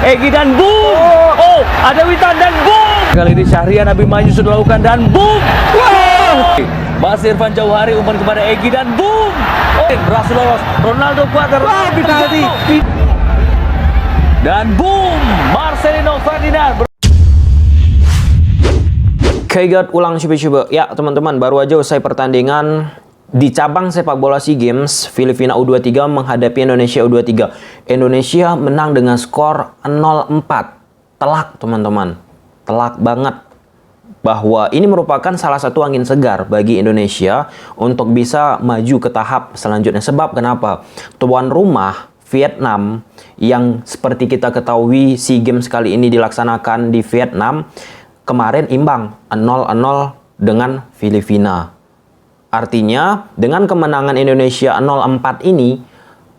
Egy dan boom. Oh, ada Witan dan boom. Kali ini Syahrian Abimanyu sudah lakukan dan boom. Wow. Mas Irfan Jauhari umpan kepada Egy dan boom. Oh, berhasil lolos. Ronaldo Kuadra. Dan boom, Marcelino Ferdinand. Kegat ulang coba-coba. Ya teman-teman, baru aja usai pertandingan di cabang sepak bola SEA Games, Filipina U23 menghadapi Indonesia U23. Indonesia menang dengan skor 0-4. Telak teman-teman, telak banget. Bahwa ini merupakan salah satu angin segar bagi Indonesia untuk bisa maju ke tahap selanjutnya. Sebab kenapa? Tuan rumah Vietnam yang seperti kita ketahui SEA Games kali ini dilaksanakan di Vietnam, kemarin imbang 0-0 dengan Filipina. Artinya dengan kemenangan Indonesia 0-4 ini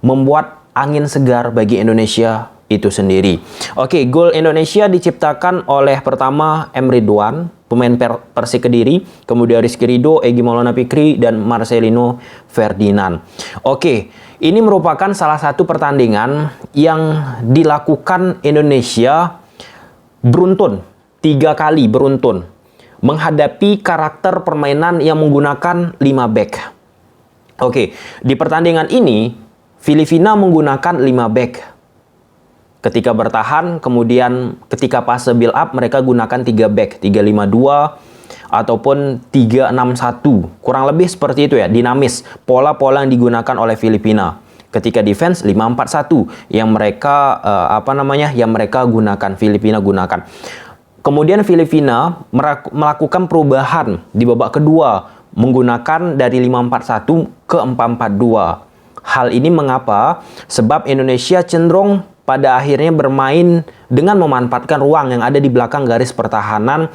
membuat angin segar bagi Indonesia itu sendiri. Oke, gol Indonesia diciptakan oleh pertama M. Ridwan, pemain Persik Kediri, kemudian Rizky Ridho, Egy Maulana Fikri, dan Marcelino Ferdinand. Oke, ini merupakan salah satu pertandingan yang dilakukan Indonesia beruntun, 3 kali beruntun, menghadapi karakter permainan yang menggunakan 5 back. Oke, di pertandingan ini, Filipina menggunakan 5 back. Ketika bertahan, kemudian ketika fase build up, mereka gunakan 3 back, 3-5-2 ataupun 3-6-1. Kurang lebih seperti itu ya, dinamis. Pola-pola yang digunakan oleh Filipina. Ketika defense 5-4-1 yang mereka yang mereka gunakan, Filipina gunakan. Kemudian Filipina melakukan perubahan di babak kedua menggunakan dari 5-4-1 ke 4-4-2. Hal ini mengapa? Sebab Indonesia cenderung pada akhirnya bermain dengan memanfaatkan ruang yang ada di belakang garis pertahanan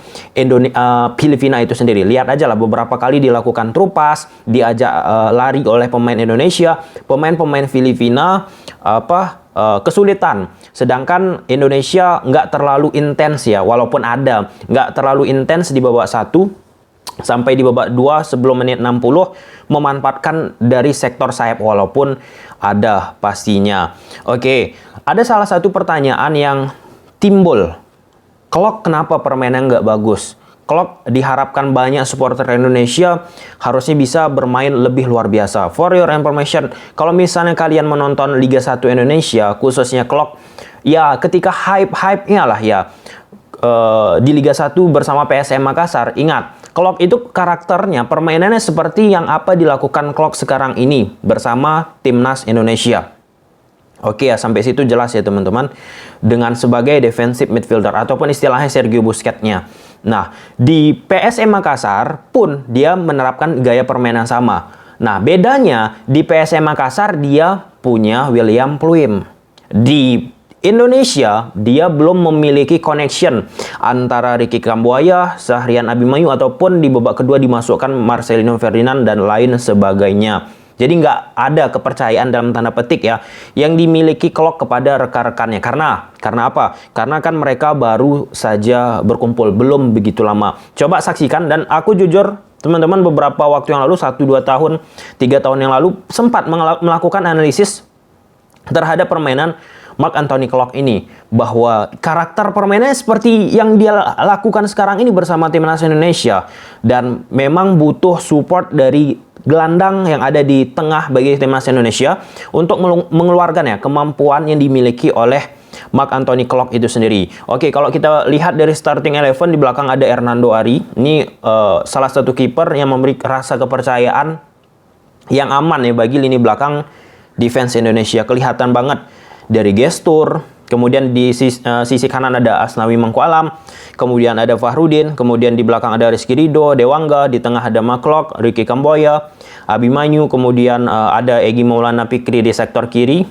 Filipina itu sendiri. Lihat aja lah, beberapa kali dilakukan trupas, diajak lari oleh pemain Indonesia, pemain-pemain Filipina kesulitan. Sedangkan Indonesia nggak terlalu intens ya, walaupun ada, nggak terlalu intens di babak 1 sampai di babak 2 sebelum menit 60 memanfaatkan dari sektor sayap, walaupun ada pastinya. Oke, ada salah satu pertanyaan yang timbul. Klok kenapa permainan nggak bagus? Klok diharapkan banyak supporter Indonesia harusnya bisa bermain lebih luar biasa. For your information, kalau misalnya kalian menonton Liga 1 Indonesia, khususnya Klok, ya ketika hype-nya lah ya, di Liga 1 bersama PSM Makassar, ingat, Klok itu karakternya, permainannya seperti yang apa dilakukan Klok sekarang ini bersama Timnas Indonesia. Oke ya, sampai situ jelas ya teman-teman. Dengan sebagai defensive midfielder ataupun istilahnya Sergio Busquets-nya. Nah, di PSM Makassar pun dia menerapkan gaya permainan sama. Nah, bedanya di PSM Makassar dia punya William Pluim. Di Indonesia, dia belum memiliki connection antara Ricky Kambuaya, Syahrian Abimanyu, ataupun di babak kedua dimasukkan Marcelino Ferdinand dan lain sebagainya. Jadi nggak ada kepercayaan dalam tanda petik ya yang dimiliki Klok kepada rekan-rekannya. Karena apa? Karena kan mereka baru saja berkumpul, belum begitu lama. Coba saksikan, dan aku jujur teman-teman beberapa waktu yang lalu, 1-2 tahun, 3 tahun yang lalu sempat melakukan analisis terhadap permainan Marc Anthony Klok ini, bahwa karakter permainannya seperti yang dia lakukan sekarang ini bersama Timnas Indonesia, dan memang butuh support dari gelandang yang ada di tengah bagi Timnas Indonesia untuk mengeluarkan ya kemampuan yang dimiliki oleh Marc Anthony Klok itu sendiri. Oke, kalau kita lihat dari starting 11 di belakang ada Hernando Ari. Ini salah satu kiper yang memberi rasa kepercayaan yang aman ya bagi lini belakang defense Indonesia. Kelihatan banget dari gestur. Kemudian di sisi kanan ada Asnawi Mangkualam, kemudian ada Fahrudin, kemudian di belakang ada Rizky Ridho, Dewangga, di tengah ada Maklok, Ricky Kamboya, Abimanyu, kemudian ada Egy Maulana Fikri di sektor kiri,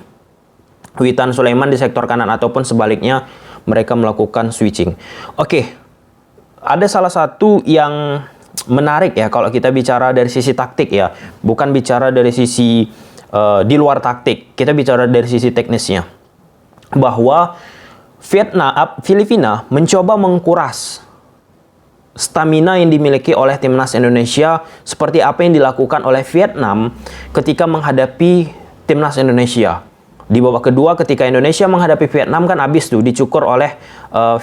Witan Sulaiman di sektor kanan, ataupun sebaliknya mereka melakukan switching. Oke, ada salah satu yang menarik ya kalau kita bicara dari sisi taktik ya, bukan bicara dari sisi di luar taktik, kita bicara dari sisi teknisnya. Bahwa Filipina mencoba mengkuras stamina yang dimiliki oleh Timnas Indonesia seperti apa yang dilakukan oleh Vietnam ketika menghadapi Timnas Indonesia. Di babak kedua ketika Indonesia menghadapi Vietnam kan habis tuh dicukur oleh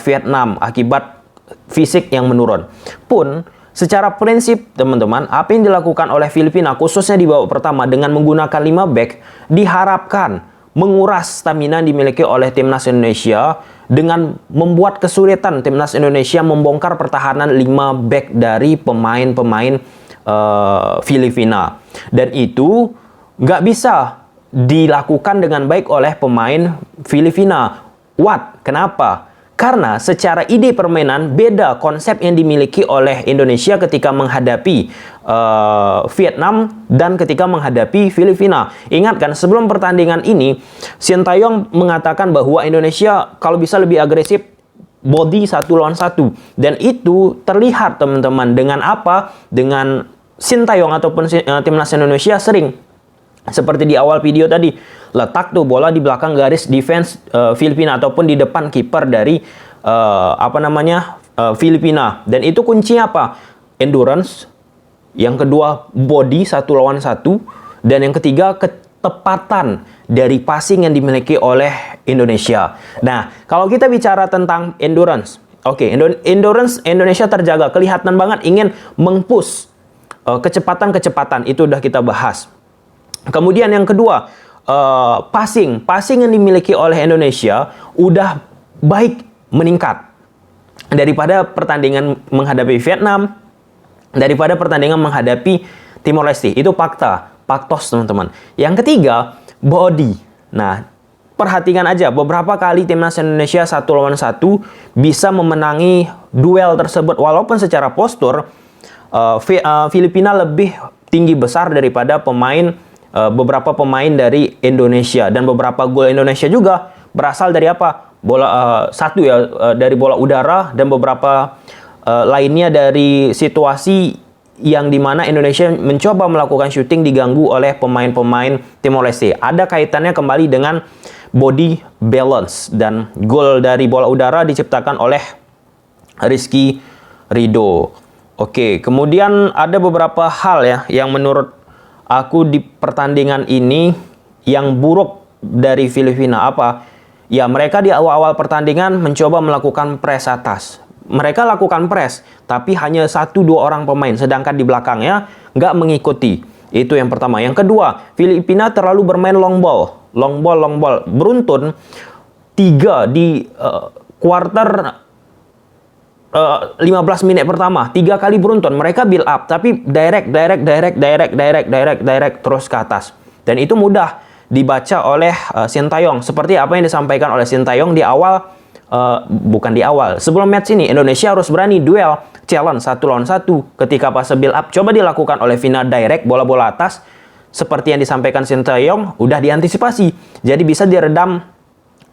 Vietnam akibat fisik yang menurun. Pun secara prinsip teman-teman, apa yang dilakukan oleh Filipina khususnya di babak pertama dengan menggunakan 5 back diharapkan menguras stamina yang dimiliki oleh timnas Indonesia dengan membuat kesulitan timnas Indonesia membongkar pertahanan 5 back dari pemain-pemain Filipina. Dan itu nggak bisa dilakukan dengan baik oleh pemain Filipina. Kenapa? Karena secara ide permainan beda konsep yang dimiliki oleh Indonesia ketika menghadapi Vietnam dan ketika menghadapi Filipina. Ingat kan sebelum pertandingan ini Sintayong mengatakan bahwa Indonesia kalau bisa lebih agresif body 1 lawan 1. Dan itu terlihat teman-teman dengan apa? Dengan Sintayong ataupun timnas Indonesia sering seperti di awal video tadi, letak tuh bola di belakang garis defense Filipina ataupun di depan kiper dari Filipina. Dan itu kuncinya apa? Endurance. Yang kedua body 1 lawan 1. Dan yang ketiga ketepatan dari passing yang dimiliki oleh Indonesia. Nah, kalau kita bicara tentang endurance, endurance Indonesia terjaga, kelihatan banget ingin mengpush kecepatan-kecepatan, itu udah kita bahas. Kemudian yang kedua, passing yang dimiliki oleh Indonesia udah baik meningkat daripada pertandingan menghadapi Vietnam, daripada pertandingan menghadapi Timor Leste. Itu faktos teman-teman. Yang ketiga, body. Nah, perhatikan aja beberapa kali timnas Indonesia 1 lawan 1 bisa memenangi duel tersebut walaupun secara postur Filipina lebih tinggi besar daripada beberapa pemain dari Indonesia, dan beberapa gol Indonesia juga berasal dari apa? Dari bola udara, dan beberapa lainnya dari situasi yang dimana Indonesia mencoba melakukan syuting diganggu oleh pemain-pemain Timor Leste. Ada kaitannya kembali dengan body balance, dan gol dari bola udara diciptakan oleh Rizky Ridho. Kemudian ada beberapa hal ya yang menurut aku di pertandingan ini yang buruk dari Filipina. Apa? Ya, mereka di awal-awal pertandingan mencoba melakukan press atas. Mereka lakukan press, tapi hanya 1-2 orang pemain, sedangkan di belakangnya nggak mengikuti. Itu yang pertama. Yang kedua, Filipina terlalu bermain long ball. Beruntun 3 di kuarter 15 menit pertama, 3 kali beruntun mereka build up, tapi direct terus ke atas. Dan itu mudah dibaca oleh Sintayong, seperti apa yang disampaikan oleh Sintayong di awal, sebelum match ini. Indonesia harus berani duel challenge 1 lawan 1. Ketika fase build up coba dilakukan oleh Vina direct bola-bola atas, seperti yang disampaikan Sintayong, udah diantisipasi, jadi bisa diredam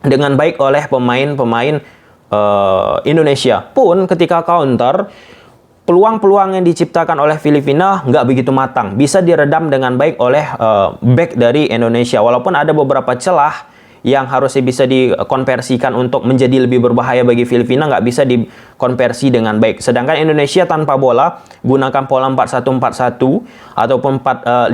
dengan baik oleh pemain-pemain Indonesia. Pun ketika counter, peluang-peluang yang diciptakan oleh Filipina nggak begitu matang, bisa diredam dengan baik oleh back dari Indonesia. Walaupun ada beberapa celah yang harusnya bisa dikonversikan untuk menjadi lebih berbahaya bagi Filipina, nggak bisa dikonversi dengan baik. Sedangkan Indonesia tanpa bola gunakan pola 4-1-4-1 ataupun 4-5-1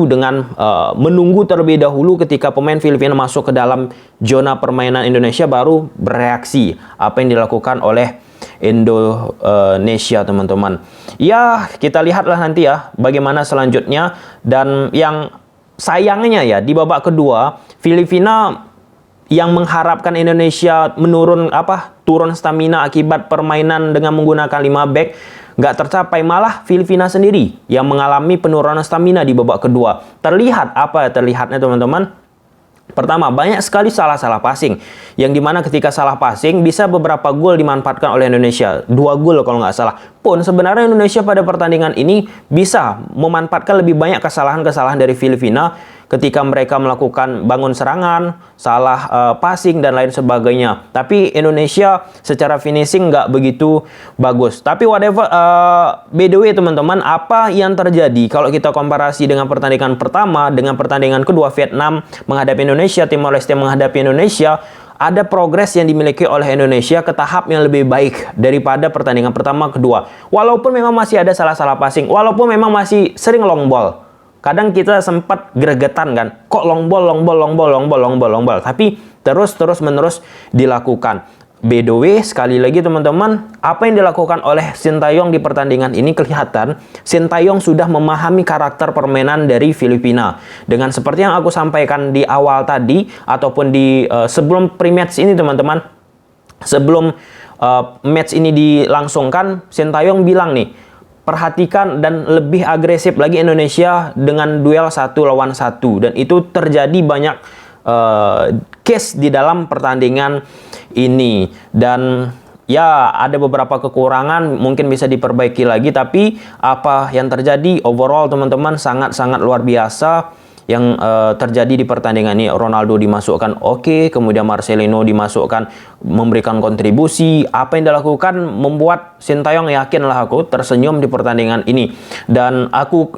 dengan menunggu terlebih dahulu ketika pemain Filipina masuk ke dalam zona permainan Indonesia, baru bereaksi apa yang dilakukan oleh Indonesia, teman-teman. Ya, kita lihatlah nanti ya bagaimana selanjutnya. Dan yang sayangnya ya, di babak kedua Filipina yang mengharapkan Indonesia turun stamina akibat permainan dengan menggunakan 5 back, nggak tercapai. Malah Filipina sendiri yang mengalami penurunan stamina di babak kedua. Terlihatnya teman-teman? Pertama, banyak sekali salah-salah passing, yang dimana ketika salah passing bisa beberapa gol dimanfaatkan oleh Indonesia. 2 gol kalau nggak salah. Pun sebenarnya Indonesia pada pertandingan ini bisa memanfaatkan lebih banyak kesalahan-kesalahan dari Filipina ketika mereka melakukan bangun serangan, salah passing dan lain sebagainya. Tapi Indonesia secara finishing nggak begitu bagus. Tapi whatever, by the way teman-teman, apa yang terjadi kalau kita komparasi dengan pertandingan pertama dengan pertandingan kedua, Vietnam menghadapi Indonesia, Timor Leste menghadapi Indonesia, ada progres yang dimiliki oleh Indonesia ke tahap yang lebih baik daripada pertandingan pertama kedua. Walaupun memang masih ada salah-salah passing, walaupun memang masih sering long ball. kadang kita sempat gregetan kan, kok long ball, tapi terus menerus dilakukan. By the way, sekali lagi teman-teman, apa yang dilakukan oleh Sintayong di pertandingan ini kelihatan Sintayong sudah memahami karakter permainan dari Filipina. Dengan seperti yang aku sampaikan di awal tadi, ataupun di sebelum pre-match ini teman-teman, sebelum match ini dilangsungkan, Sintayong bilang nih, perhatikan dan lebih agresif lagi Indonesia dengan duel 1 lawan 1. Dan itu terjadi banyak case di dalam pertandingan ini. Dan ya ada beberapa kekurangan, mungkin bisa diperbaiki lagi. Tapi apa yang terjadi overall teman-teman sangat-sangat luar biasa yang terjadi di pertandingan ini. Ronaldo dimasukkan oke, kemudian Marcelino dimasukkan, memberikan kontribusi. Apa yang dilakukan membuat Sintayong, yakinlah aku, tersenyum di pertandingan ini. Dan aku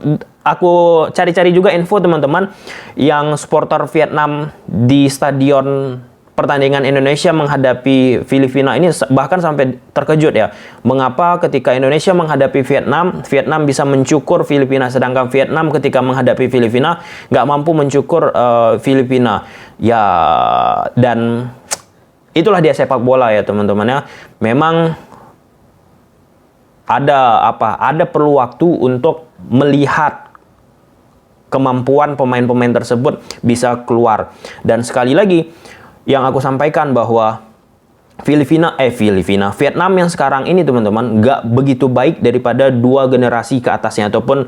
cari-cari juga info teman-teman, yang supporter Vietnam di stadion pertandingan Indonesia menghadapi Filipina ini bahkan sampai terkejut ya. Mengapa ketika Indonesia menghadapi Vietnam, Vietnam bisa mencukur Filipina, sedangkan Vietnam ketika menghadapi Filipina nggak mampu mencukur Filipina. Ya, dan itulah dia sepak bola ya teman-teman ya. Memang ada perlu waktu untuk melihat kemampuan pemain-pemain tersebut bisa keluar. Dan sekali lagi yang aku sampaikan bahwa Vietnam yang sekarang ini teman-teman nggak begitu baik daripada 2 generasi ke atasnya, ataupun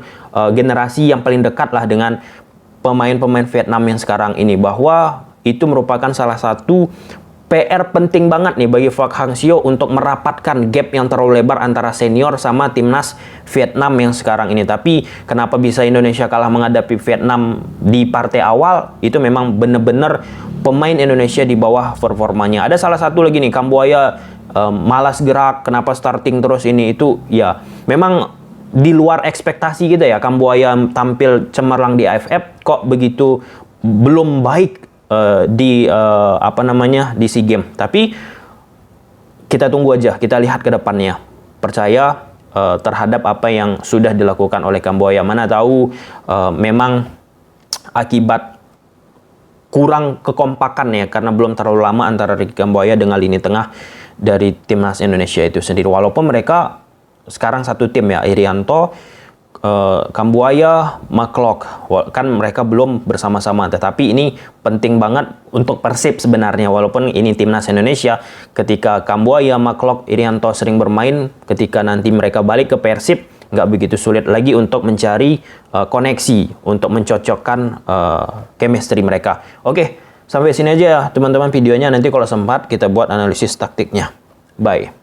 generasi yang paling dekat lah dengan pemain-pemain Vietnam yang sekarang ini. Bahwa itu merupakan salah satu PR penting banget nih bagi Park Hang-seo untuk merapatkan gap yang terlalu lebar antara senior sama timnas Vietnam yang sekarang ini. Tapi kenapa bisa Indonesia kalah menghadapi Vietnam di partai awal? Itu memang bener-bener pemain Indonesia di bawah performanya. Ada salah satu lagi nih, Kambuaya malas gerak, kenapa starting terus ini itu ya memang di luar ekspektasi kita ya. Kambuaya tampil cemerlang di AFF, kok begitu belum baik di SEA Games. Tapi kita tunggu aja, kita lihat ke depannya. Percaya terhadap apa yang sudah dilakukan oleh Kambuaya. Mana tahu memang akibat kurang kekompakan ya, karena belum terlalu lama antara Ricky Kambuaya dengan lini tengah dari timnas Indonesia itu sendiri. Walaupun mereka sekarang satu tim ya, Irianto, Kambuaya, McLeod, kan mereka belum bersama-sama. Tetapi ini penting banget untuk Persib sebenarnya. Walaupun ini timnas Indonesia, ketika Kambuaya, McLeod, Irianto sering bermain, ketika nanti mereka balik ke Persib, nggak begitu sulit lagi untuk mencari koneksi, untuk mencocokkan chemistry mereka. Oke, sampai sini aja teman-teman videonya. Nanti kalau sempat kita buat analisis taktiknya. Bye.